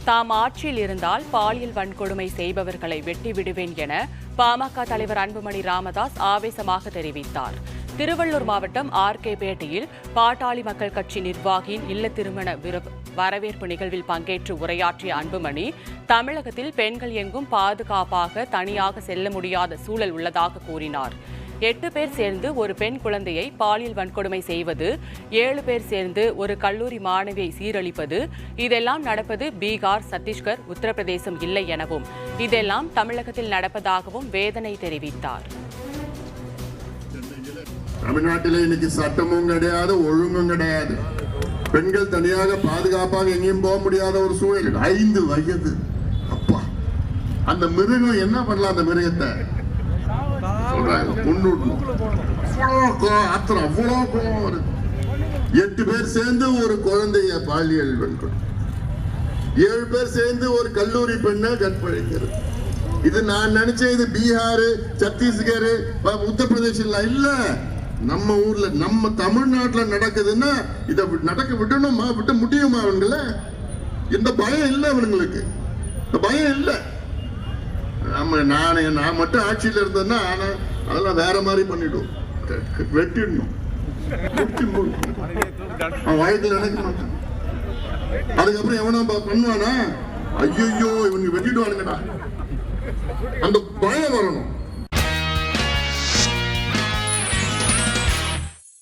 தாம் ஆட்சியில் இருந்தால் பாலியல் வன்கொடுமை செய்பவர்களை வெட்டி விடுவேன் என பாமக தலைவர் அன்புமணி ராமதாஸ் ஆவேசமாக தெரிவித்தார். திருவள்ளூர் மாவட்டம் ஆர்கேபேட்டையில் பாட்டாளி மக்கள் கட்சி நிர்வாகியின் இல்ல திருமண வரவேற்பு நிகழ்வில் பங்கேற்று உரையாற்றிய அன்புமணி, தமிழகத்தில் பெண்கள் எங்கும் பாதுகாப்பாக தனியாக செல்ல முடியாத சூழல் உள்ளதாக கூறினார். 8 பேர் சேர்ந்து ஒரு பெண் குழந்தையை பாலியல் வன்கொடுமை செய்வது, 7 பேர் சேர்ந்து ஒரு கல்லூரி மாணவியை சீரழிப்பது, இதெல்லாம் நடப்பது பீகார், சத்தீஸ்கர், உத்தரப்பிரதேசம் இல்லை எனவும் இதெல்லாம் தமிழகத்தில் நடப்பதாகவும் வேதனை தெரிவித்தார். தமிழ்நாட்டில் இன்னைக்கு சட்டமும் கிடையாது, ஒழுங்கும் கிடையாது. பெண்கள் தனியாக பாதுகாப்பாக எங்கேயும் போக முடியாத ஒரு சூழல். 5 வயது அப்பா, அந்த மிருகம் என்ன பண்ணலாம்? அந்த மிருகத்தை அவ்வளோ கோபம் வருது. 8 பேர் சேர்ந்து ஒரு குழந்தைய பாலியல் வன்கொடுமை, 7 பேர் சேர்ந்து ஒரு கல்லூரி பெண்ணை கற்பழிக்கிறது. இது நான் நினைச்சேன் இது பீகார், சத்தீஸ்கர், உத்தரப்பிரதேசம் இல்ல, நம்ம ஊர்ல நம்ம தமிழ்நாட்டில் நடக்குதுன்னா இதை நடக்க விடணுமா? விட்டு முடியுமா? அவங்கள இந்த பயம் இல்லை, அவங்களுக்கு இந்த பயம் இல்லை. நான் மட்டும் ஆட்சியில் இருந்தேன்னா அதெல்லாம் வேற மாதிரி பண்ணிடுவோம், வெட்டிடணும், வாழ்க்கையில் நினைக்க மாட்டான். அதுக்கப்புறம் எவனா பண்ணுவானா? ஐயோ இவங்க வெட்டிடுவானுங்கடா, அந்த பயம் வரணும்.